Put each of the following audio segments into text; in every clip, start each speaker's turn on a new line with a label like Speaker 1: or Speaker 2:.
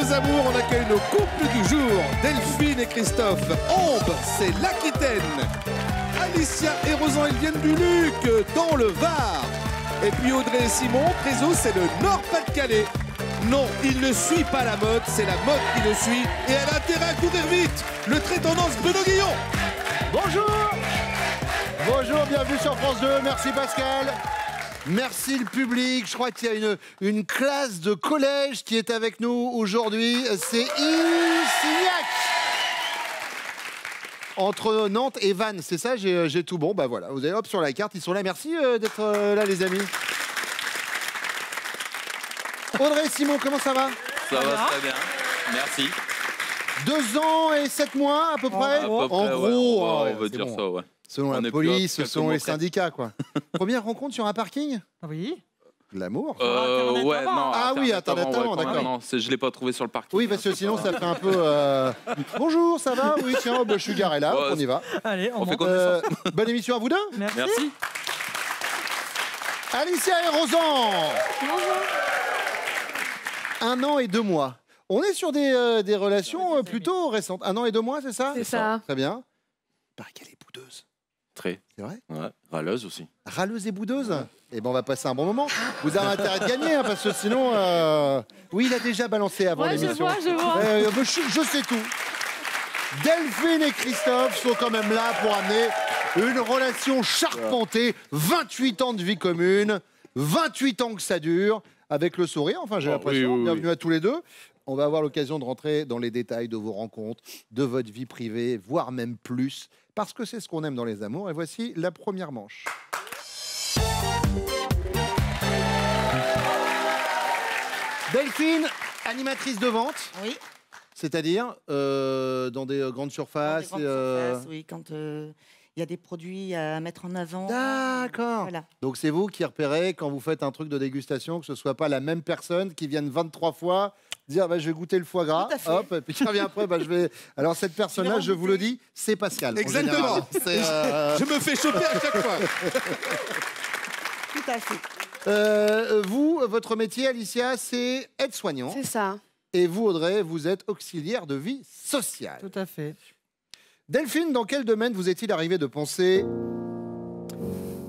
Speaker 1: nos amours, on accueille nos couples du jour. Delphine et Christophe. Ambre, c'est l'Aquitaine. Alicia et Rosan, ils viennent du Luc, dans le Var. Et puis Audrey et Simon, Prézo, c'est le Nord-Pas-de-Calais. Non, il ne suit pas la mode, c'est la mode qui le suit. Et elle a intérêt à courir vite. Le très tendance Bruno Guillon.
Speaker 2: Bonjour. Bonjour, bienvenue sur France 2. Merci Pascal. Merci le public. Je crois qu'il y a une classe de collège qui est avec nous aujourd'hui. C'est Issignac. Entre Nantes et Vannes, c'est ça, j'ai tout bon. Bah voilà, vous avez hop sur la carte, ils sont là. Merci d'être là les amis. Audrey, Simon, comment ça va?
Speaker 3: Ça va très bien, merci.
Speaker 2: 2 ans et 7 mois à peu près. En gros,
Speaker 3: on veut dire
Speaker 2: bon.
Speaker 3: ça, ouais.
Speaker 2: Selon la police, selon les syndicats, quoi. Première rencontre sur un parking?
Speaker 4: Oui.
Speaker 2: De l'amour?
Speaker 3: Ouais, non.
Speaker 2: Ah oui, attends, d'accord.
Speaker 3: Non, je l'ai pas trouvé sur le parking.
Speaker 2: Oui, parce que sinon, ça fait un peu... Bonjour, ça va? Oui, tiens, bah, je suis garé là, on y va.
Speaker 4: Allez,
Speaker 3: on fait connaissance.
Speaker 2: Bonne émission à vous deux.
Speaker 3: Merci.
Speaker 2: Alicia et Rosan.
Speaker 5: Bonjour.
Speaker 2: 1 an et 2 mois. On est sur des relations plutôt récentes. 1 an et 2 mois, c'est ça?
Speaker 5: C'est ça.
Speaker 2: Très bien. Paraît qu'elle est boudeuse.
Speaker 3: Très.
Speaker 2: C'est vrai?
Speaker 3: Ouais, râleuse aussi.
Speaker 2: Râleuse et boudeuse? Eh ben on va passer un bon moment. Vous avez intérêt de gagner, hein, parce que sinon... Oui, il a déjà balancé avant l'émission.
Speaker 5: Je vois.
Speaker 2: Je sais tout. Delphine et Christophe sont quand même là pour amener une relation charpentée. 28 ans de vie commune, 28 ans que ça dure, avec le sourire, enfin j'ai l'impression.
Speaker 3: Oui.
Speaker 2: Bienvenue à tous les deux. On va avoir l'occasion de rentrer dans les détails de vos rencontres, de votre vie privée, voire même plus, parce que c'est ce qu'on aime dans les amours. Et voici la première manche. Delphine, animatrice de vente.
Speaker 6: Oui.
Speaker 2: C'est-à-dire dans des grandes surfaces.
Speaker 6: Oui, quand il y a des produits à mettre en avant.
Speaker 2: D'accord.
Speaker 6: Voilà.
Speaker 2: Donc c'est vous qui repérez quand vous faites un truc de dégustation, que ce soit pas la même personne qui vienne 23 fois dire bah, je vais goûter le foie gras, hop, et puis qui revient après, bah, je vais. Alors cette personne-là, je vous le dis, c'est Pascal.
Speaker 1: Exactement. Je me fais choper à chaque fois.
Speaker 6: Tout à fait.
Speaker 2: Vous, votre métier, Alicia, c'est aide-soignant.
Speaker 5: C'est ça.
Speaker 2: Et vous, Audrey, vous êtes auxiliaire de vie sociale.
Speaker 4: Tout à fait.
Speaker 2: Delphine, dans quel domaine vous est-il arrivé de penser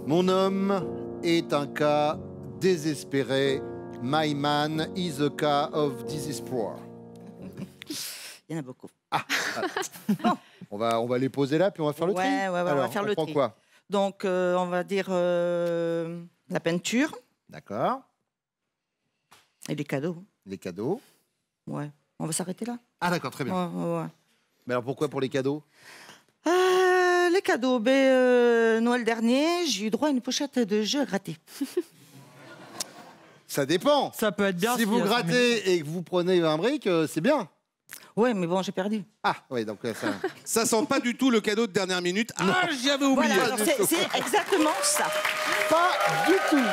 Speaker 2: mon homme est un cas désespéré. My man is a cas of despair.
Speaker 6: Il y en a beaucoup.
Speaker 2: On va les poser là, puis on va faire le tri.
Speaker 6: Ouais,
Speaker 2: Alors,
Speaker 6: on va faire le
Speaker 2: prend
Speaker 6: tri.
Speaker 2: quoi?
Speaker 6: Donc, on va dire la peinture
Speaker 2: D'accord.
Speaker 6: et les cadeaux.
Speaker 2: Les cadeaux.
Speaker 6: Ouais. On va s'arrêter là.
Speaker 2: Ah d'accord, très bien.
Speaker 6: Ouais.
Speaker 2: Mais alors pourquoi pour les cadeaux?
Speaker 6: Les cadeaux. Noël dernier, j'ai eu droit à une pochette de jeux à gratter.
Speaker 2: Ça dépend.
Speaker 4: Ça peut être bien.
Speaker 2: Si vous grattez et que vous prenez un brick, c'est bien.
Speaker 6: Ouais, mais bon, j'ai perdu.
Speaker 2: Ah, oui, donc ça...
Speaker 1: Ça sent pas du tout le cadeau de dernière minute. Ah, j'y avais oublié.
Speaker 6: Voilà, alors c'est exactement ça.
Speaker 2: Pas du tout.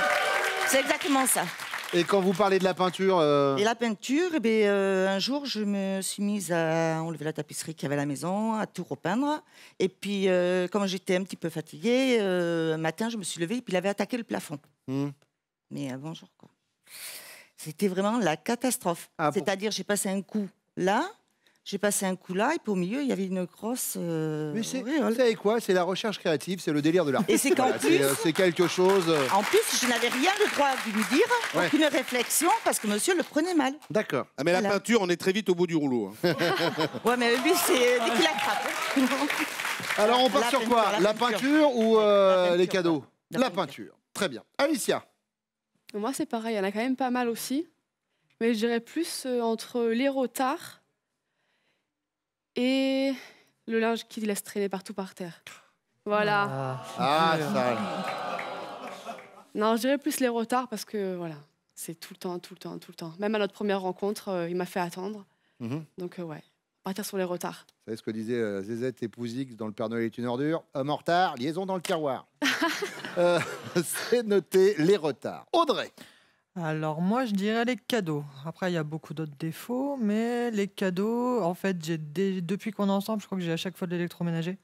Speaker 6: C'est exactement ça.
Speaker 2: Et quand vous parlez de la peinture...
Speaker 6: Et la peinture, un jour, je me suis mise à enlever la tapisserie qu'il y avait à la maison, à tout repeindre. Et puis, comme j'étais un petit peu fatiguée, un matin, je me suis levée et puis il avait attaqué le plafond. Mais bonjour, quoi. C'était vraiment la catastrophe. C'est-à-dire, j'ai passé un coup là, j'ai passé un coup là, et puis au milieu, il y avait une grosse...
Speaker 2: Mais vous savez quoi? C'est la recherche créative, c'est le délire de l'art.
Speaker 6: Et c'est qu'en plus...
Speaker 2: C'est quelque chose...
Speaker 6: En plus, je n'avais rien le droit de lui dire, aucune réflexion, parce que monsieur le prenait mal.
Speaker 2: D'accord.
Speaker 1: Ah mais la peinture, on est très vite au bout du rouleau.
Speaker 6: Ouais, mais lui, c'est dès qu'il attrape.
Speaker 2: Alors, on part sur quoi? La peinture ou les cadeaux? La peinture. Très bien. Alicia?
Speaker 5: Moi, c'est pareil. Il y en a quand même pas mal aussi. Mais je dirais plus entre les retards et le linge qui laisse traîner partout par terre. Voilà.
Speaker 2: Ah, ça...
Speaker 5: Non, je dirais plus les retards parce que, voilà, c'est tout le temps. Même à notre première rencontre, il m'a fait attendre. Donc, ouais, partir sur les retards.
Speaker 2: Vous savez ce que disait Zézette et Pouzix dans Le Père Noël est une ordure? Homme en retard, liaison dans le tiroir. C'est noté, les retards. Audrey?
Speaker 4: Alors moi, je dirais les cadeaux. Après, il y a beaucoup d'autres défauts, mais les cadeaux, en fait, depuis qu'on est ensemble, je crois que j'ai à chaque fois de l'électroménager.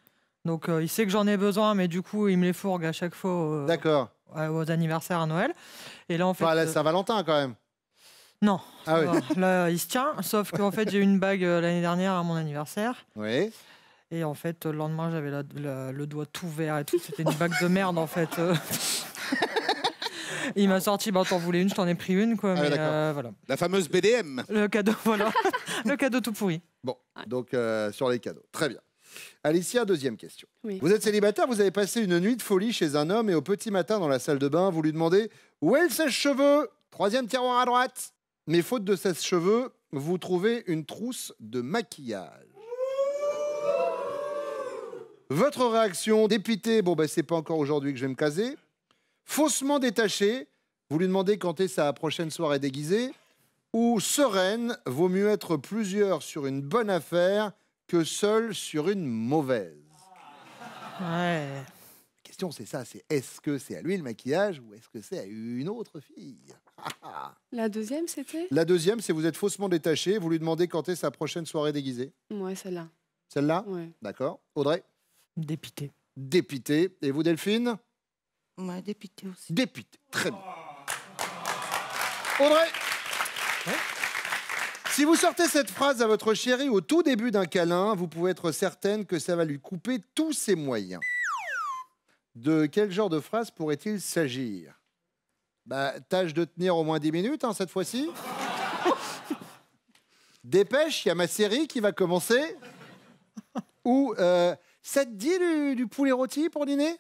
Speaker 4: Donc, il sait que j'en ai besoin, mais du coup, il me les fourgue à chaque fois
Speaker 2: D'accord.
Speaker 4: Aux anniversaires, à Noël. Et là, en fait,
Speaker 2: Enfin, à la Saint-Valentin, quand même.
Speaker 4: Non.
Speaker 2: Ah oui.
Speaker 4: Là, il se tient. Sauf qu'en fait, j'ai eu une bague l'année dernière à mon anniversaire.
Speaker 2: Oui.
Speaker 4: Et en fait, le lendemain, j'avais le doigt tout vert et tout. C'était une bague de merde, en fait. Il m'a sorti, t'en voulais une, je t'en ai pris une, quoi.
Speaker 2: Ah,
Speaker 4: mais
Speaker 2: d'accord.
Speaker 4: voilà.
Speaker 1: La fameuse BDM.
Speaker 4: Le cadeau, voilà. Le cadeau tout pourri.
Speaker 2: Bon, donc sur les cadeaux. Très bien. Alicia, deuxième question.
Speaker 5: Oui.
Speaker 2: Vous êtes célibataire, vous avez passé une nuit de folie chez un homme et au petit matin dans la salle de bain, vous lui demandez où est le sèche-cheveux? Troisième tiroir à droite. Mais faute de sèche-cheveux, vous trouvez une trousse de maquillage. Votre réaction, dépité, c'est pas encore aujourd'hui que je vais me caser. Faussement détaché, vous lui demandez quand est sa prochaine soirée déguisée. Ou sereine, vaut mieux être plusieurs sur une bonne affaire que seul sur une mauvaise.
Speaker 4: Ouais.
Speaker 2: La question, c'est ça, c'est est-ce que c'est à lui le maquillage ou est-ce que c'est à une autre fille?
Speaker 5: La deuxième, c'était?
Speaker 2: La deuxième, c'est vous êtes faussement détaché, vous lui demandez quand est sa prochaine soirée déguisée.
Speaker 5: Ouais, celle-là.
Speaker 2: Celle-là?
Speaker 5: Ouais.
Speaker 2: D'accord. Audrey?
Speaker 4: Dépité.
Speaker 2: Dépité. Et vous, Delphine?
Speaker 6: Ouais, dépité aussi.
Speaker 2: Dépité. Très bien. Audrey? Si vous sortez cette phrase à votre chérie au tout début d'un câlin, vous pouvez être certaine que ça va lui couper tous ses moyens. De quel genre de phrase pourrait-il s'agir? Tâche de tenir au moins 10 minutes, cette fois-ci. Dépêche, il y a ma série qui va commencer. Ou ça te dit du poulet rôti pour dîner?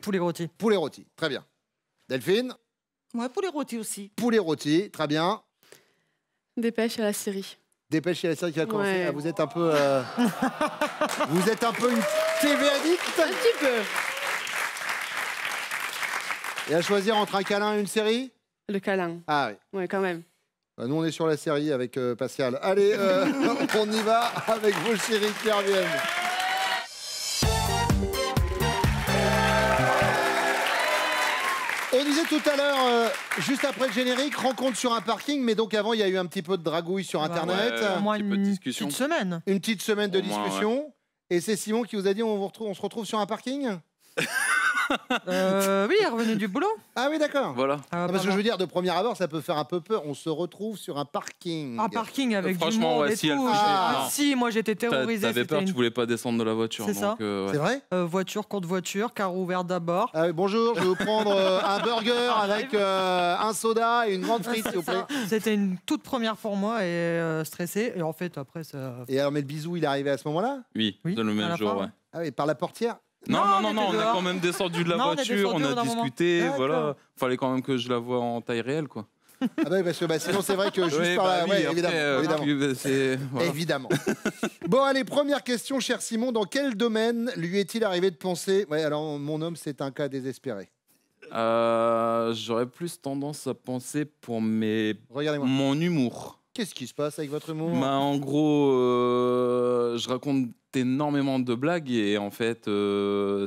Speaker 4: Poulet rôti.
Speaker 2: Poulet rôti, très bien. Delphine?
Speaker 6: Ouais, pour les rôtis aussi.
Speaker 2: Poulet rôti, très bien.
Speaker 5: Dépêche à la série.
Speaker 2: Dépêche, il y a la série qui va commencer.
Speaker 5: Ouais.
Speaker 2: Ah, vous êtes un peu... vous êtes un peu une TV addict?
Speaker 5: Un petit peu.
Speaker 2: Et à choisir entre un câlin et une série?
Speaker 5: Le câlin.
Speaker 2: Ah oui.
Speaker 5: Ouais, quand même.
Speaker 2: Nous, on est sur la série avec Pascal. Allez, on y va avec vos chéris qui reviennent. On disait tout à l'heure, juste après le générique, rencontre sur un parking, mais donc avant, il y a eu un petit peu de dragouille sur Internet.
Speaker 3: ouais.
Speaker 4: Au moins
Speaker 3: Un petit peu de
Speaker 4: une
Speaker 3: discussion.
Speaker 4: petite semaine.
Speaker 2: Une petite semaine de
Speaker 3: Au moins,
Speaker 2: discussion. Et c'est Simon qui vous a dit on se retrouve sur un parking?
Speaker 4: Oui, il revenait du boulot.
Speaker 2: Ah oui, d'accord.
Speaker 3: Voilà.
Speaker 2: Ah, parce que je veux dire, de premier abord, ça peut faire un peu peur. On se retrouve sur un parking.
Speaker 4: Un parking avec du
Speaker 3: Franchement,
Speaker 4: monde
Speaker 3: ouais,
Speaker 4: et
Speaker 3: si elle
Speaker 4: tout.
Speaker 3: faisait-
Speaker 2: Ah.
Speaker 3: non.
Speaker 4: Si, moi j'étais terrorisé.
Speaker 3: T'avais peur,
Speaker 4: C'était
Speaker 3: tu voulais pas descendre de la voiture.
Speaker 4: C'est
Speaker 3: donc,
Speaker 4: ça.
Speaker 3: ouais.
Speaker 2: C'est vrai?
Speaker 4: voiture contre voiture, car ouvert d'abord.
Speaker 2: Ah oui, bonjour, je vais vous prendre un burger avec un soda et une grande frite, s'il vous plaît.
Speaker 4: C'était une toute première pour moi et stressé. Et en fait, après, ça.
Speaker 2: Et alors, mais le bisou, il est arrivé à ce moment-là?
Speaker 3: Oui,
Speaker 4: Oui,
Speaker 3: le
Speaker 4: à
Speaker 3: même
Speaker 4: la
Speaker 3: jour,
Speaker 4: fin.
Speaker 3: ouais.
Speaker 2: Ah oui, par la portière?
Speaker 3: Non,
Speaker 4: Non,
Speaker 3: non,
Speaker 4: on
Speaker 3: non,
Speaker 4: était
Speaker 3: on a
Speaker 4: dehors.
Speaker 3: quand même descendu de la
Speaker 4: Non, on est
Speaker 3: voiture,
Speaker 4: descendu
Speaker 3: on
Speaker 4: au bout
Speaker 3: a
Speaker 4: d'un moment.
Speaker 3: discuté,
Speaker 4: D'accord.
Speaker 3: voilà. Fallait quand même que je la voie en taille réelle, quoi.
Speaker 2: Ah bah oui, parce que sinon, c'est vrai que juste
Speaker 3: Oui,
Speaker 2: par
Speaker 3: bah
Speaker 2: là...
Speaker 3: oui,
Speaker 2: ouais,
Speaker 3: après,
Speaker 2: évidemment.
Speaker 3: puis, c'est- voilà.
Speaker 2: Évidemment. Bon, allez, première question, cher Simon. Dans quel domaine lui est-il arrivé de penser... Ouais, alors, mon homme, c'est un cas désespéré.
Speaker 3: J'aurais plus tendance à penser pour
Speaker 2: Regardez-moi.
Speaker 3: mon humour.
Speaker 2: Qu'est-ce qui se passe avec votre humour?
Speaker 3: En gros, je raconte énormément de blagues et en fait,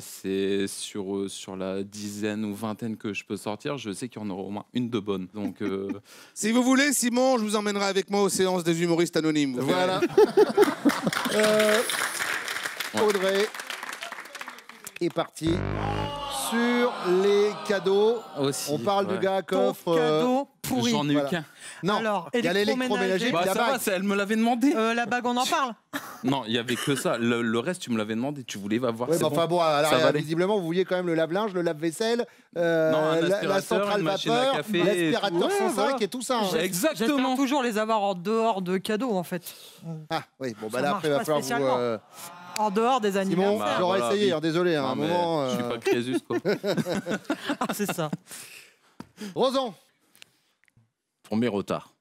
Speaker 3: c'est sur la dizaine ou vingtaine que je peux sortir, je sais qu'il y en aura au moins une de bonne. Donc,
Speaker 1: Si vous voulez, Simon, je vous emmènerai avec moi aux séances des humoristes anonymes. vous
Speaker 2: Voilà. Audrey est partie sur les cadeaux.
Speaker 3: aussi.
Speaker 2: On parle du
Speaker 3: ouais.
Speaker 2: gars
Speaker 4: Ton
Speaker 2: coffre.
Speaker 4: cadeau pourri.
Speaker 3: J'en ai
Speaker 2: Voilà.
Speaker 3: eu qu'un.
Speaker 2: Non,
Speaker 4: Alors,
Speaker 2: il y a l'électroménager.
Speaker 4: électroménager.
Speaker 3: Bah,
Speaker 2: la
Speaker 3: ça
Speaker 2: bague.
Speaker 3: va, elle me l'avait demandé.
Speaker 4: La bague, on en parle.
Speaker 3: Non, il y avait que ça. Le reste, tu me l'avais demandé. Tu voulais voir.
Speaker 2: Ouais,
Speaker 3: c'est
Speaker 2: bah,
Speaker 3: bon.
Speaker 2: enfin bon, alors,
Speaker 3: Ça va aller.
Speaker 2: visiblement, vous vouliez quand même le lave-linge, le lave-vaisselle,
Speaker 3: un
Speaker 2: la
Speaker 3: aspirateur,
Speaker 2: centrale
Speaker 3: une machine à
Speaker 2: vapeur,
Speaker 3: café et
Speaker 2: l'aspirateur
Speaker 3: tout. Ouais,
Speaker 2: 105
Speaker 3: voilà.
Speaker 2: et tout ça. hein.
Speaker 3: J'ai- Exactement.
Speaker 4: J'espère toujours les avoir en dehors de cadeaux, en fait.
Speaker 2: Ah oui, bon, bah
Speaker 4: Ça
Speaker 2: là,
Speaker 4: marche
Speaker 2: après, il va
Speaker 4: pas
Speaker 2: falloir vous...
Speaker 4: spécialement. En dehors des
Speaker 2: Simon,
Speaker 4: anniversaires.
Speaker 3: Bah,
Speaker 2: j'aurais
Speaker 3: voilà,
Speaker 2: essayé,
Speaker 3: oui.
Speaker 2: hein, désolé, à
Speaker 3: Non,
Speaker 2: un
Speaker 3: mais
Speaker 2: moment...
Speaker 3: je suis pas Crésus, quoi.
Speaker 4: Ah, c'est ça.
Speaker 2: Rosan,
Speaker 7: Premier retard.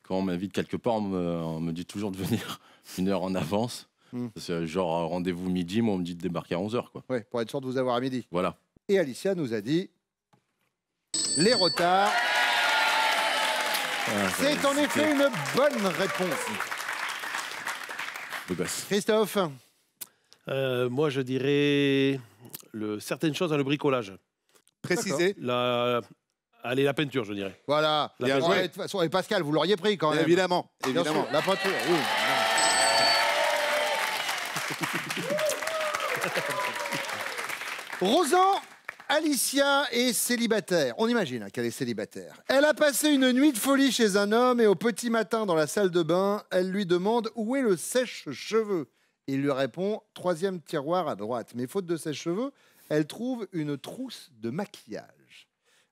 Speaker 7: Quand on m'invite quelque part, on me dit toujours de venir 1 heure en avance. C'est genre rendez-vous midi, moi on me dit de débarquer à 11h, quoi.
Speaker 2: ouais, pour être sûr de vous avoir à midi.
Speaker 7: Voilà.
Speaker 2: Et Alicia nous a dit les retards. C'est en effet une bonne réponse.
Speaker 7: Le gosse.
Speaker 2: Christophe,
Speaker 8: Moi, je dirais certaines choses dans le bricolage.
Speaker 1: Précisé.
Speaker 8: Allez, la peinture, je dirais.
Speaker 2: voilà.
Speaker 1: Bien
Speaker 2: Bon,
Speaker 1: joué.
Speaker 2: et de toute façon, et Pascal, vous l'auriez pris quand même.
Speaker 1: Évidemment,
Speaker 2: Bien
Speaker 1: évidemment.
Speaker 2: sûr, la peinture, oui. Rosan, Alicia est célibataire. On imagine qu'elle est célibataire. Elle a passé une nuit de folie chez un homme et au petit matin dans la salle de bain, elle lui demande où est le sèche-cheveux. Il lui répond 3e tiroir à droite. Mais faute de sèche-cheveux, elle trouve une trousse de maquillage.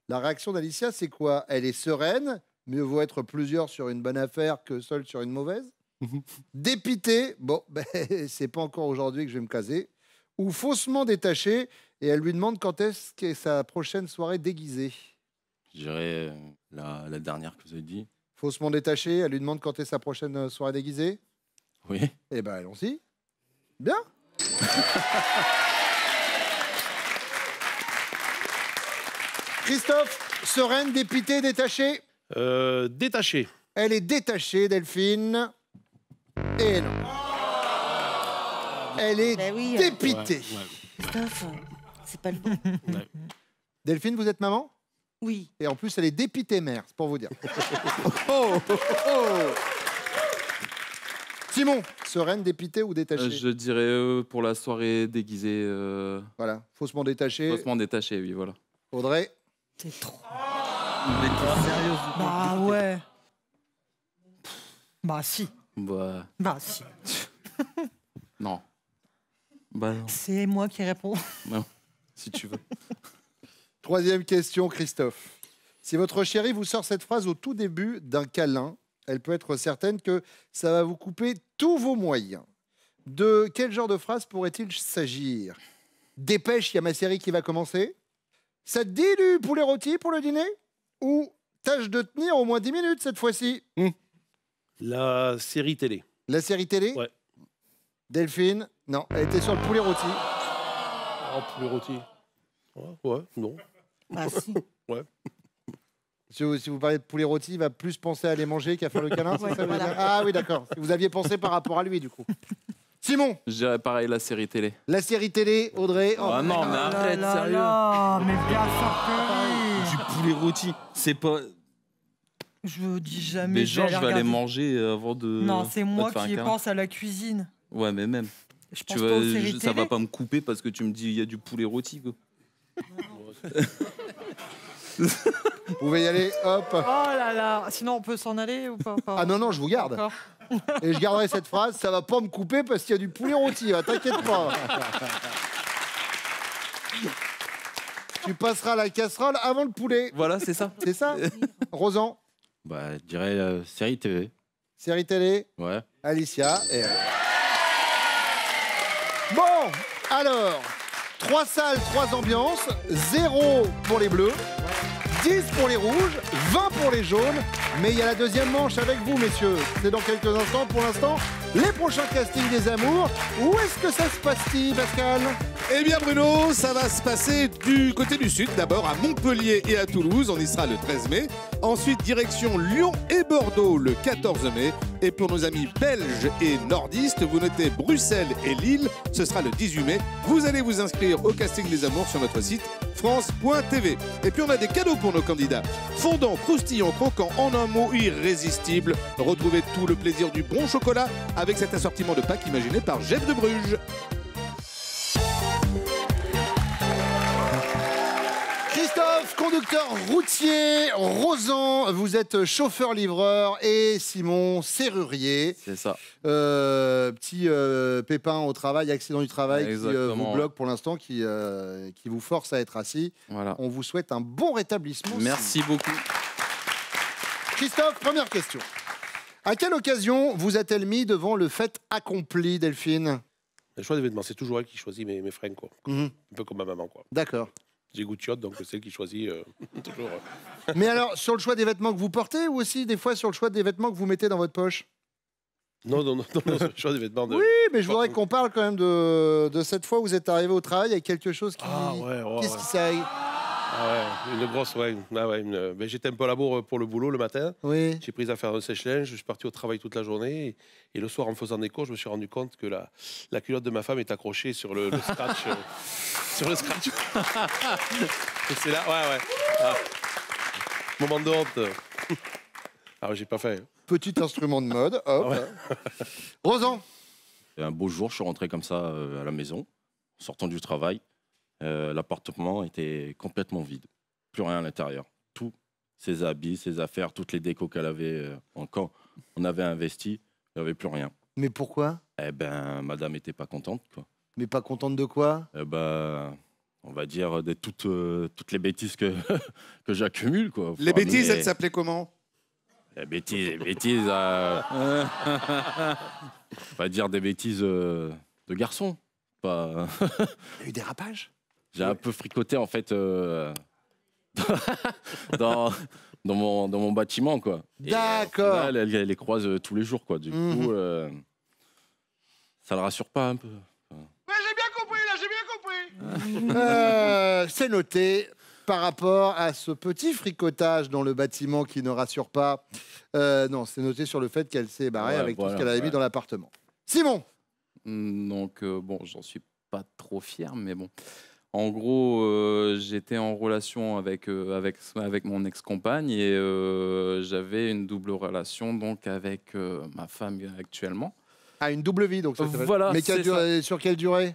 Speaker 2: La réaction d'Alicia, c'est quoi? Elle est sereine. Mieux vaut être plusieurs sur une bonne affaire que seul sur une mauvaise. Dépitée. Bon, ben, c'est pas encore aujourd'hui que je vais me caser. Ou faussement détachée. Et elle lui demande quand est-ce qu'est sa prochaine soirée déguisée.
Speaker 7: Je dirais la dernière que vous avez dit.
Speaker 2: Faussement détachée, elle lui demande quand est sa prochaine soirée déguisée.
Speaker 7: Oui.
Speaker 2: Eh ben, allons-y. Bien. Christophe, sereine, dépitée, détachée.
Speaker 8: Détaché.
Speaker 2: Elle est détachée, Delphine. Et non. Elle est
Speaker 6: Ben oui.
Speaker 2: dépitée.
Speaker 6: Christophe, c'est pas le bon.
Speaker 2: Delphine, vous êtes maman?
Speaker 6: Oui.
Speaker 2: Et en plus, elle est dépitée mère, c'est pour vous dire. Simon, sereine, dépitée ou détachée?
Speaker 3: Je dirais pour la soirée déguisée.
Speaker 2: Voilà, faussement détachée.
Speaker 3: Faussement détaché, oui, voilà.
Speaker 2: Audrey?
Speaker 4: C'est trop.
Speaker 3: Mais t'es sérieuse?
Speaker 4: Bah ouais. Bah si.
Speaker 3: Bah,
Speaker 4: Bah si.
Speaker 3: non. Bah non.
Speaker 4: C'est moi qui réponds.
Speaker 3: Non, si tu veux.
Speaker 2: 3e question, Christophe. Si votre chérie vous sort cette phrase au tout début d'un câlin, elle peut être certaine que ça va vous couper tous vos moyens. De quel genre de phrase pourrait-il s'agir? Dépêche, il y a ma série qui va commencer. Ça te dit du poulet rôti pour le dîner? Ou tâche de tenir au moins 10 minutes cette fois-ci?
Speaker 8: La série télé.
Speaker 2: La série télé?
Speaker 8: Ouais.
Speaker 2: Delphine? Non, elle était sur le poulet rôti.
Speaker 8: Oh, poulet rôti. Ouais, non.
Speaker 6: Bah si.
Speaker 8: Ouais.
Speaker 2: Si vous parlez de poulet rôti, il va plus penser à les manger qu'à faire le câlin, c'est
Speaker 6: Ouais,
Speaker 2: ça, vous
Speaker 6: voilà.
Speaker 2: dire? Ah oui, d'accord. Vous aviez pensé par rapport à lui, du coup. Simon,
Speaker 3: Je dirais pareil, la série télé.
Speaker 2: la série télé, Audrey.
Speaker 3: Ah non, mais arrête, sérieux.
Speaker 4: Mais bien sûr que
Speaker 3: Du poulet rôti, c'est pas.
Speaker 4: oui. Je dis jamais.
Speaker 3: Mais genre, je vais aller
Speaker 4: regarder.
Speaker 3: manger avant de.
Speaker 4: Non, c'est moi
Speaker 3: de faire un
Speaker 4: qui
Speaker 3: câlin.
Speaker 4: pense à la cuisine.
Speaker 3: Ouais, mais même.
Speaker 4: Je
Speaker 3: Tu
Speaker 4: pense pas aux
Speaker 3: vas,
Speaker 4: séries
Speaker 3: ça
Speaker 4: télé.
Speaker 3: va pas me couper parce que tu me dis il y a du poulet rôti, quoi.
Speaker 2: Vous pouvez y aller, hop.
Speaker 4: Oh là là. Sinon, on peut s'en aller ou pas?
Speaker 2: Ah non, non, je vous garde.
Speaker 4: D'accord.
Speaker 2: Et je garderai cette phrase, ça va pas me couper parce qu'il y a du poulet rôti, hein, t'inquiète pas. Tu passeras la casserole avant le poulet.
Speaker 3: Voilà, c'est ça.
Speaker 2: C'est ça? Rosan,
Speaker 7: Bah, je dirais série TV.
Speaker 2: série télé,
Speaker 7: Ouais.
Speaker 2: Alicia et... Bon, alors, 3 salles, 3 ambiances, 0 pour les bleus, 10 pour les rouges, 20 pour les jaunes. Mais il y a la deuxième manche avec vous, messieurs. C'est dans quelques instants. Pour l'instant, les prochains castings des amours. Où est-ce que ça se passe-t-il, Pascal?
Speaker 1: Eh bien Bruno, ça va se passer du côté du sud, d'abord à Montpellier et à Toulouse, on y sera le 13 mai. Ensuite, direction Lyon et Bordeaux le 14 mai. Et pour nos amis belges et nordistes, vous notez Bruxelles et Lille, ce sera le 18 mai. Vous allez vous inscrire au casting des amours sur notre site France.tv. Et puis on a des cadeaux pour nos candidats. Fondant, croustillant, croquant, en un mot irrésistible. Retrouvez tout le plaisir du bon chocolat avec cet assortiment de Pâques imaginé par Jeff de Bruges.
Speaker 2: Christophe, conducteur routier. Rosan, vous êtes chauffeur-livreur. Et Simon, serrurier.
Speaker 3: C'est ça.
Speaker 2: Petit pépin au travail, accident du travail qui
Speaker 3: Exactement,
Speaker 2: vous bloque pour l'instant, qui vous force à être assis.
Speaker 3: Voilà.
Speaker 2: On vous souhaite un bon rétablissement.
Speaker 3: Merci beaucoup.
Speaker 2: Christophe, première question. À quelle occasion vous a-t-elle mis devant le fait accompli, Delphine?
Speaker 8: Le choix des vêtements, c'est toujours elle qui choisit mes fringues, quoi.
Speaker 2: Mhm.
Speaker 8: Un peu comme ma maman, quoi.
Speaker 2: D'accord.
Speaker 8: J'ai goût de chiotte, donc c'est elle qui choisit toujours.
Speaker 2: Mais alors, sur le choix des vêtements que vous portez ou aussi des fois sur le choix des vêtements que vous mettez dans votre poche?
Speaker 8: Non, c'est le choix des vêtements.
Speaker 2: Oui, mais je voudrais qu'on parle quand même de cette fois où vous êtes arrivé au travail avec quelque chose qui...
Speaker 8: Ah ouais, ouais.
Speaker 2: Qu'est-ce qui s'est...
Speaker 8: Ah ouais, une grosse, ouais. Ah ouais ben, j'étais un peu à la bourre pour le boulot le matin.
Speaker 2: Oui.
Speaker 8: J'ai pris à faire un sèche-linge, je suis parti au travail toute la journée. Et le soir, en me faisant des cours, je me suis rendu compte que la culotte de ma femme est accrochée sur le scratch. Sur le scratch. Et c'est là, ouais. Ah. Moment de honte. Ah, j'ai pas fait.
Speaker 2: Petit instrument de mode, hop.
Speaker 8: Ouais.
Speaker 2: Rosan.
Speaker 7: Et un beau jour, je suis rentré comme ça à la maison, en sortant du travail. L'appartement était complètement vide. Plus rien à l'intérieur. Tout, ses habits, ses affaires, toutes les décos qu'elle avait. Quand on avait investi, il n'y avait plus rien.
Speaker 2: Mais pourquoi?
Speaker 7: Eh ben, madame n'était pas contente, quoi.
Speaker 2: Mais pas contente de quoi?
Speaker 7: Eh ben, on va dire toutes les bêtises que, que j'accumule, quoi.
Speaker 1: Les bêtises, elles s'appelaient comment?
Speaker 7: Les bêtises. On va dire des bêtises de garçon. Pas...
Speaker 2: Il y a eu des rapages?
Speaker 7: J'ai un peu fricoté, en fait, dans mon bâtiment, quoi.
Speaker 2: D'accord.
Speaker 7: Elle les croise tous les jours, quoi. Du coup, ça le rassure pas un peu.
Speaker 2: Ouais, j'ai bien compris, là, j'ai bien compris. C'est noté. Par rapport à ce petit fricotage dans le bâtiment qui ne rassure pas, non, c'est noté sur le fait qu'elle s'est barrée avec tout ce qu'elle avait mis dans l'appartement. Simon.
Speaker 3: Donc, bon, j'en suis pas trop fier, mais bon. En gros, j'étais en relation avec mon ex-compagne et j'avais une double relation donc avec ma femme actuellement.
Speaker 2: Ah, une double vie, donc ça
Speaker 3: voilà.
Speaker 2: Mais sur quelle durée?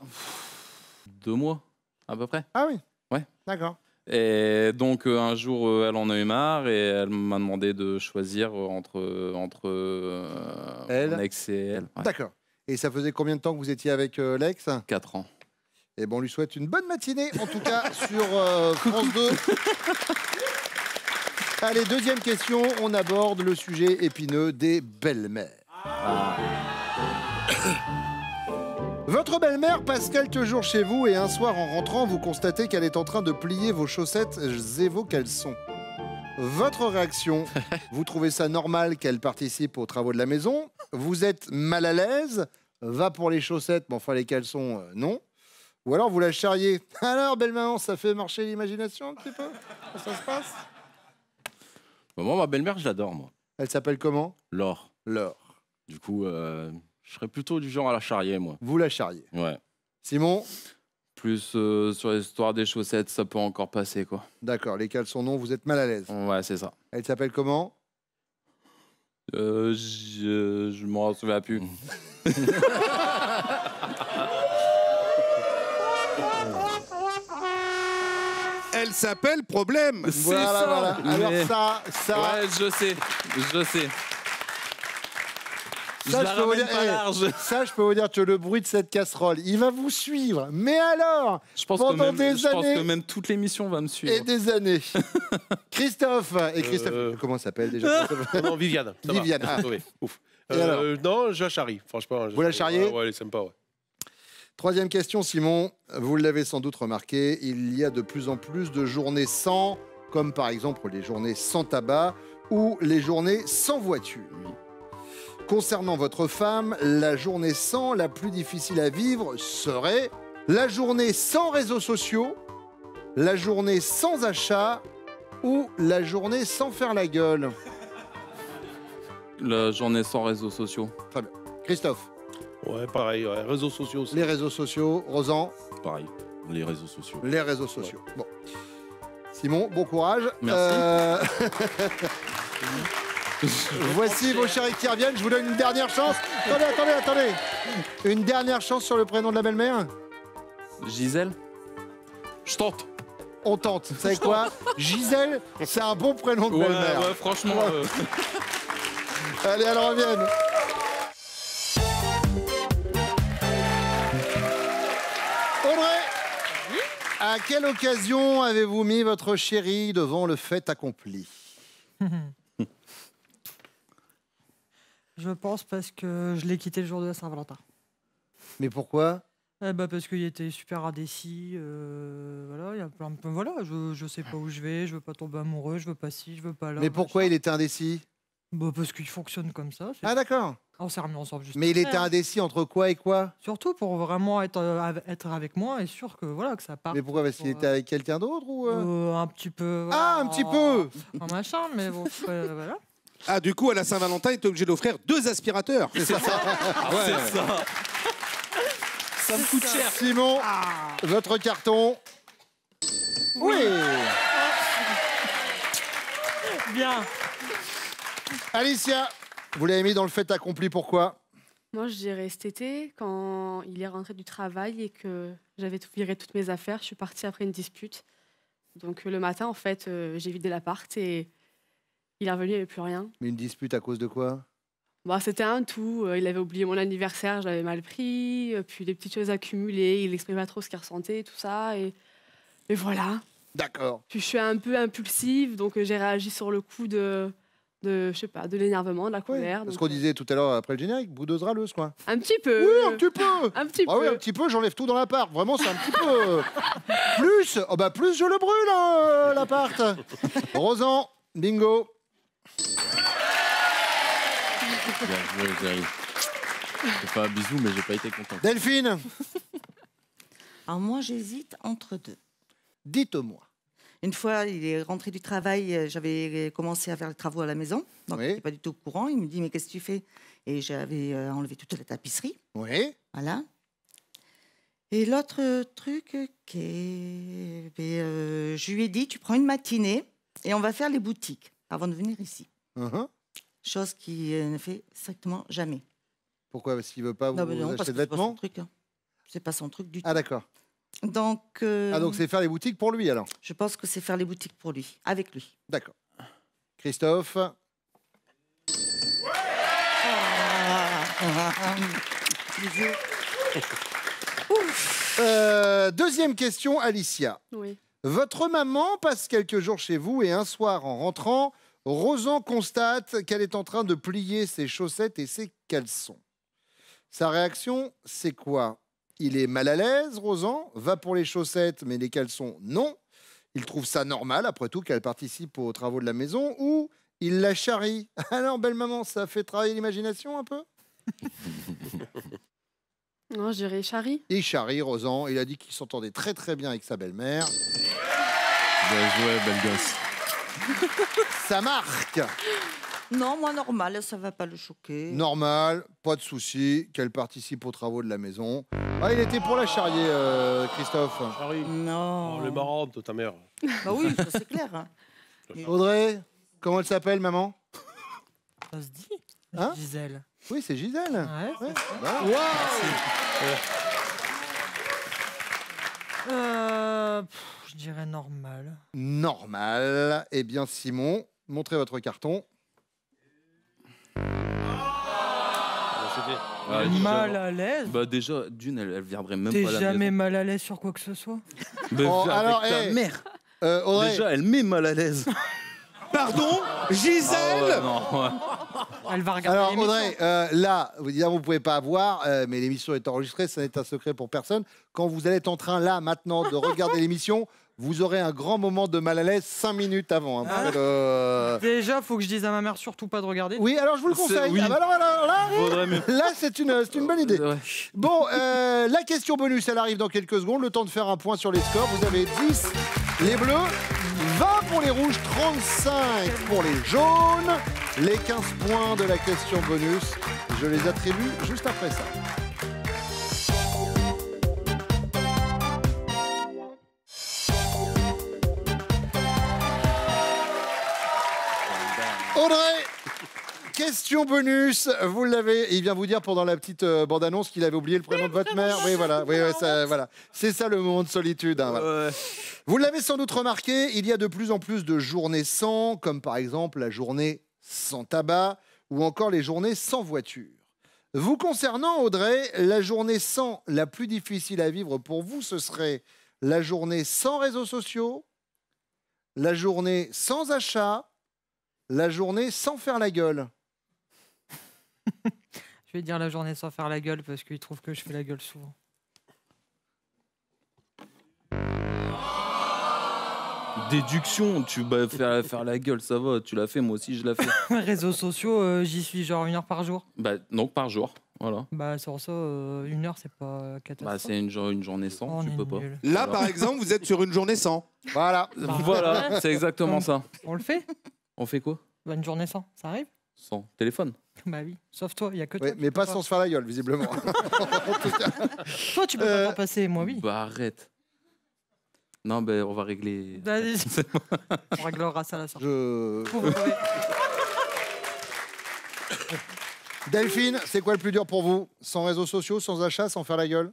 Speaker 3: 2 mois, à peu près.
Speaker 2: Ah oui.
Speaker 3: Ouais.
Speaker 2: D'accord.
Speaker 3: Et donc un jour, elle en a eu marre et elle m'a demandé de choisir entre
Speaker 2: Elle
Speaker 3: mon ex et elle. Ouais.
Speaker 2: D'accord. Et ça faisait combien de temps que vous étiez avec l'ex?
Speaker 3: 4 ans.
Speaker 2: Et bon, on lui souhaite une bonne matinée, en tout cas sur France 2. Allez, deuxième question, on aborde le sujet épineux des belles-mères. Votre belle-mère passe quelques jours chez vous et un soir en rentrant, vous constatez qu'elle est en train de plier vos chaussettes et vos caleçons. Votre réaction, vous trouvez ça normal qu'elle participe aux travaux de la maison? Vous êtes mal à l'aise? Va pour les chaussettes, mais enfin les caleçons, non. Ou alors vous la charriez. Alors, belle-maman, ça fait marcher l'imagination un petit peu? Comment ça se passe?
Speaker 7: Moi, ma belle-mère, je l'adore, moi.
Speaker 2: Elle s'appelle comment?
Speaker 7: Laure.
Speaker 2: Laure.
Speaker 7: Du coup, je serais plutôt du genre à la charrier, moi.
Speaker 2: Vous la charriez.
Speaker 7: Ouais.
Speaker 2: Simon?
Speaker 3: Plus sur l'histoire des chaussettes, ça peut encore passer, quoi.
Speaker 2: D'accord, les caleçons non, vous êtes mal à l'aise.
Speaker 3: Ouais, c'est ça.
Speaker 2: Elle s'appelle comment?
Speaker 3: Je m'en souviens plus.
Speaker 1: Elle s'appelle Problème.
Speaker 2: Voilà. Alors ça...
Speaker 3: Ouais, je sais.
Speaker 2: Ça, je peux vous dire, ça, je peux vous dire que le bruit de cette casserole, il va vous suivre. Mais alors,
Speaker 3: je pense que même toute l'émission va me suivre.
Speaker 2: Et des années. Christophe. Et Christophe, comment ça s'appelle déjà?
Speaker 8: Non, Viviane.
Speaker 2: Viviane. Ah.
Speaker 8: Ouf.
Speaker 2: Et alors
Speaker 8: non, je la charrie, franchement.
Speaker 2: Vous la charriez?
Speaker 8: Ouais, elle est sympa, ouais.
Speaker 2: Troisième question, Simon. Vous l'avez sans doute remarqué, il y a de plus en plus de journées sans, comme par exemple les journées sans tabac ou les journées sans voiture. Concernant votre femme, la journée sans la plus difficile à vivre serait la journée sans réseaux sociaux, la journée sans achat ou la journée sans faire la gueule.
Speaker 3: La journée sans réseaux sociaux.
Speaker 2: Très bien. Christophe.
Speaker 8: Ouais, pareil, ouais. Réseaux sociaux aussi.
Speaker 2: Les réseaux sociaux. Rosan.
Speaker 7: Pareil, les réseaux sociaux.
Speaker 2: Les réseaux sociaux. Ouais. Bon. Simon, bon courage.
Speaker 3: Merci.
Speaker 2: Voici vos chéris qui reviennent. Je vous donne une dernière chance. Attendez. Une dernière chance sur le prénom de la belle-mère.
Speaker 3: Gisèle. Je tente.
Speaker 2: On tente. Vous savez quoi? Gisèle, c'est un bon prénom de belle-mère.
Speaker 3: Ouais, franchement.
Speaker 2: Allez, elles reviennent. Audrey, à quelle occasion avez-vous mis votre chéri devant le fait accompli?
Speaker 4: Je pense parce que je l'ai quitté le jour de la Saint-Valentin.
Speaker 2: Mais pourquoi?
Speaker 4: Parce qu'il était super indécis. Voilà, il y a plein de... Voilà, je sais pas où je vais, je veux pas tomber amoureux, je veux pas ci, je veux pas là.
Speaker 2: Mais pourquoi il était indécis?
Speaker 4: Parce qu'il fonctionne comme ça.
Speaker 2: Ah d'accord.
Speaker 4: On s'est remis ensemble juste.
Speaker 2: Mais il
Speaker 4: après,
Speaker 2: était indécis entre quoi et quoi?
Speaker 4: Surtout pour vraiment être avec moi et sûr que voilà que ça part.
Speaker 2: Mais pourquoi? Parce qu'il était avec quelqu'un d'autre ou
Speaker 4: un petit peu.
Speaker 2: Ah, un petit peu.
Speaker 4: Un machin, mais bon, voilà.
Speaker 1: Ah, du coup, à la Saint-Valentin, il était obligé d'offrir 2 aspirateurs.
Speaker 3: C'est ça.
Speaker 1: Ouais.
Speaker 3: C'est ça. Ça me coûte cher.
Speaker 2: Simon, votre carton. Oui.
Speaker 4: Bien.
Speaker 2: Alicia, vous l'avez mis dans le fait accompli, pourquoi?
Speaker 5: Moi, je dirais cet été, quand il est rentré du travail et que J'avais viré toutes mes affaires. Je suis partie après une dispute. Donc le matin, en fait, j'ai vidé l'appart et il est revenu, il n'y avait plus rien.
Speaker 2: Mais une dispute à cause de quoi?
Speaker 5: Bah, c'était un tout. Il avait oublié mon anniversaire, je l'avais mal pris. Puis des petites choses accumulées. Il n'exprimait pas trop ce qu'il ressentait, tout ça. Et voilà.
Speaker 2: D'accord.
Speaker 5: Puis je suis un peu impulsive, donc j'ai réagi sur le coup je sais pas, de l'énervement, de la colère.
Speaker 2: C'est ce
Speaker 5: donc,
Speaker 2: qu'on disait tout à l'heure après le générique, boudeuse râleuse, quoi.
Speaker 5: Un petit peu.
Speaker 2: Oui, un petit peu.
Speaker 5: Un petit
Speaker 2: Ah oui,
Speaker 5: peu.
Speaker 2: un petit peu, j'enlève tout dans l'appart. Vraiment, c'est un petit peu. Plus, oh bah plus je le brûle, hein, l'appart. Rosan, bingo.
Speaker 7: Bien joué, Jerry. C'est pas un bisou, mais j'ai pas été content.
Speaker 2: Delphine,
Speaker 6: Alors moi, j'hésite entre deux.
Speaker 2: dites-moi.
Speaker 6: Une fois, il est rentré du travail, j'avais commencé à faire les travaux à la maison, donc
Speaker 2: Oui.
Speaker 6: il n'était pas du tout au courant. Il me dit, mais qu'est-ce que tu fais? Et j'avais enlevé toute la tapisserie,
Speaker 2: Oui.
Speaker 6: voilà. Et l'autre truc, je lui ai dit, tu prends une matinée et on va faire les boutiques avant de venir ici. Chose qu'il ne fait strictement jamais.
Speaker 2: Pourquoi? Parce qu'il veut pas vous
Speaker 6: Non, mais non,
Speaker 2: acheter
Speaker 6: parce que
Speaker 2: de
Speaker 6: c'est pas son
Speaker 2: vêtements?
Speaker 6: truc. Hein. C'est pas son truc du tout.
Speaker 2: Ah d'accord.
Speaker 6: Donc,
Speaker 2: Ah donc c'est faire les boutiques pour lui alors?
Speaker 6: je pense que c'est faire les boutiques pour lui, avec lui.
Speaker 2: D'accord. Christophe, deuxième question, Alicia.
Speaker 5: Oui.
Speaker 2: Votre maman passe quelques jours chez vous et un soir en rentrant, Rosan constate qu'elle est en train de plier ses chaussettes et ses caleçons. Sa réaction, c'est quoi? Il est mal à l'aise, Rosan, va pour les chaussettes, mais les caleçons, non. Il trouve ça normal, après tout, qu'elle participe aux travaux de la maison, ou il la charrie. Alors, belle maman, ça fait travailler l'imagination un peu?
Speaker 5: Non, je dirais Charlie.
Speaker 2: Il charrie, Rosan. Il a dit qu'il s'entendait très très bien avec sa belle-mère.
Speaker 7: Bien joué, belle gosse.
Speaker 2: Ça marque.
Speaker 6: Non, moi, normal, ça va pas le choquer.
Speaker 2: Normal, pas de souci, qu'elle participe aux travaux de la maison. Ah, il était pour la charrier, Christophe.
Speaker 8: Harry.
Speaker 6: Non.
Speaker 8: Oh, les marrantes, ta mère.
Speaker 6: Bah oui, ça, c'est clair. Hein.
Speaker 2: Audrey, comment elle s'appelle, maman?
Speaker 4: Ça se dit
Speaker 2: Hein
Speaker 4: Gisèle.
Speaker 2: Oui, c'est Gisèle.
Speaker 4: Ouais.
Speaker 2: Ouais. Voilà.
Speaker 4: Je dirais normal.
Speaker 2: Normal. Eh bien, Simon, montrez votre carton.
Speaker 3: Ah,
Speaker 4: Mal à l'aise.
Speaker 3: Bah déjà, d'une, elle viendrait même
Speaker 4: T'es
Speaker 3: pas à la
Speaker 4: jamais
Speaker 3: maison.
Speaker 4: mal à l'aise sur quoi que ce soit.
Speaker 3: Mais
Speaker 2: Oh,
Speaker 3: avec
Speaker 2: alors,
Speaker 3: ta
Speaker 2: hey,
Speaker 3: mère.
Speaker 2: Audrey,
Speaker 3: Déjà, elle met mal à l'aise.
Speaker 1: Pardon? Gisèle?
Speaker 3: Ah ouais, non, ouais.
Speaker 4: Elle va regarder
Speaker 2: alors
Speaker 4: l'émission.
Speaker 2: Audrey, là, évidemment, vous pouvez pas voir, mais l'émission est enregistrée, ça n'est un secret pour personne. Quand vous allez être en train, là, maintenant, de regarder l'émission, vous aurez un grand moment de mal à l'aise 5 minutes avant. Hein, parce que
Speaker 4: Déjà, faut que je dise à ma mère surtout pas de regarder.
Speaker 2: Oui, alors je vous le
Speaker 3: C'est-
Speaker 2: conseille.
Speaker 3: oui.
Speaker 2: Ah bah alors, là,
Speaker 3: Faudrait mieux.
Speaker 2: là, c'est une bonne idée.
Speaker 3: Ouais.
Speaker 2: Bon, la question bonus, elle arrive dans quelques secondes. Le temps de faire un point sur les scores. Vous avez 10 les bleus, 20 pour les rouges, 35 pour les jaunes. Les 15 points de la question bonus, je les attribue juste après ça. Audrey, question bonus. Vous l'avez, il vient vous dire pendant la petite bande-annonce qu'il avait oublié le prénom de votre mère. Oui, voilà, oui, ouais, ça, voilà. C'est ça le moment de solitude. Hein, voilà.
Speaker 3: Ouais.
Speaker 2: Vous l'avez sans doute remarqué, il y a de plus en plus de journées sans, comme par exemple la journée sans tabac ou encore les journées sans voiture. Vous concernant, Audrey, la journée sans la plus difficile à vivre pour vous, ce serait la journée sans réseaux sociaux, la journée sans achat, la journée sans faire la gueule.
Speaker 4: Je vais dire la journée sans faire la gueule parce qu'il trouve que je fais la gueule souvent.
Speaker 3: Déduction, tu vas faire la gueule, ça va, tu l'as fait, moi aussi je l'ai fait.
Speaker 4: Réseaux sociaux, j'y suis genre 1 heure par jour.
Speaker 3: Bah, donc par jour, voilà.
Speaker 4: Bah sur ça, 1 heure c'est pas
Speaker 3: Bah,
Speaker 4: catastrophe.
Speaker 3: c'est une journée sans,
Speaker 4: On
Speaker 3: tu
Speaker 4: est
Speaker 3: peux pas.
Speaker 4: nuls.
Speaker 1: Là,
Speaker 3: Voilà.
Speaker 1: par exemple, vous êtes sur une journée sans.
Speaker 2: Voilà.
Speaker 3: Voilà, c'est exactement ça.
Speaker 4: On le fait?
Speaker 3: On fait quoi?
Speaker 4: Bah, une journée sans, ça arrive?
Speaker 3: Sans téléphone.
Speaker 4: Bah oui, sauf toi, il y a que toi.
Speaker 2: Oui,
Speaker 4: qui
Speaker 2: mais
Speaker 4: peux
Speaker 2: pas sans se faire la gueule, visiblement.
Speaker 4: Toi, tu peux pas t'en passer, moi oui.
Speaker 3: Bah arrête. Non, ben on va régler.
Speaker 4: Vas-y. On réglera ça à la sortie.
Speaker 2: Je...
Speaker 4: Vous pouvez.
Speaker 2: Delphine, c'est quoi le plus dur pour vous? Sans réseaux sociaux, sans achat, sans faire la gueule?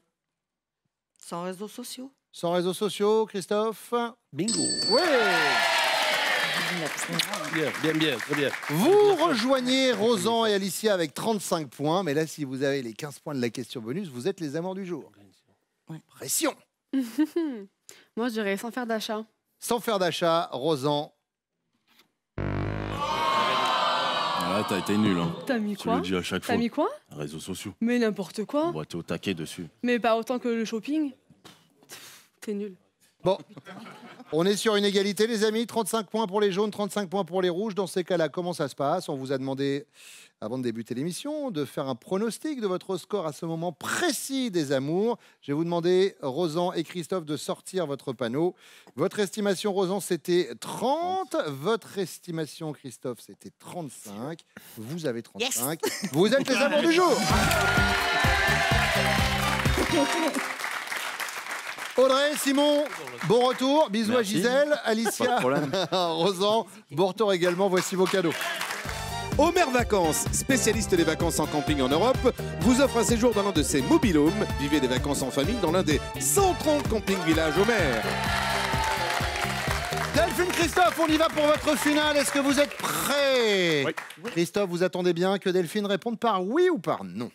Speaker 6: Sans réseaux sociaux.
Speaker 2: Sans réseaux sociaux, Christophe?
Speaker 8: Bingo.
Speaker 2: Oui.
Speaker 8: Bien, très bien.
Speaker 2: Vous rejoignez Rosan et Alicia avec 35 points, mais là, si vous avez les 15 points de la question bonus, vous êtes les amants du jour.
Speaker 6: Ouais.
Speaker 2: Pression.
Speaker 5: Moi, je dirais sans faire d'achat.
Speaker 2: Sans faire d'achat, Rosan.
Speaker 7: Ah, t'as été nul. Hein.
Speaker 5: T'as mis
Speaker 7: Tu
Speaker 5: quoi?
Speaker 7: le dis à chaque fois.
Speaker 5: T'as mis quoi?
Speaker 7: Réseaux sociaux.
Speaker 5: Mais n'importe quoi.
Speaker 7: Bon, t'es au taquet dessus.
Speaker 5: Mais pas autant que le shopping. T'es nul.
Speaker 2: Bon, on est sur une égalité, les amis. 35 points pour les jaunes, 35 points pour les rouges. Dans ces cas-là, comment ça se passe? On vous a demandé, avant de débuter l'émission, de faire un pronostic de votre score à ce moment précis des amours. Je vais vous demander, Rosan et Christophe, de sortir votre panneau. Votre estimation, Rosan, c'était 30. Votre estimation, Christophe, c'était 35. Vous avez 35. Yes. Vous êtes les amours du jour. Audrey, Simon, bon retour. Bisous. Merci. À Gisèle, Alicia, Rosan, bon retour également. Voici vos cadeaux.
Speaker 1: Omer Vacances, spécialiste des vacances en camping en Europe, vous offre un séjour dans l'un de ses mobil-homes. Vivez des vacances en famille dans l'un des 130 camping-villages Omer.
Speaker 2: Delphine, Christophe, on y va pour votre finale. Est-ce que vous êtes prêts? Oui. Christophe, vous attendez bien que Delphine réponde par oui ou par non.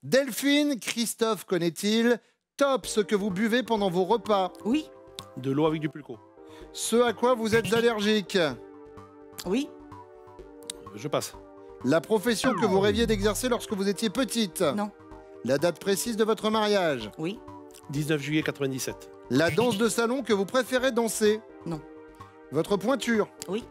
Speaker 2: Delphine, Christophe connaît-il top ce que vous buvez pendant vos repas?
Speaker 6: Oui.
Speaker 8: De l'eau avec du pulco.
Speaker 2: Ce à quoi vous êtes allergique?
Speaker 6: Oui.
Speaker 8: Je passe.
Speaker 2: La profession que vous rêviez d'exercer lorsque vous étiez petite?
Speaker 6: Non.
Speaker 2: La date précise de votre mariage?
Speaker 6: Oui.
Speaker 8: 19 juillet 97.
Speaker 2: La danse de salon que vous préférez danser?
Speaker 6: Non.
Speaker 2: Votre pointure?
Speaker 6: Oui.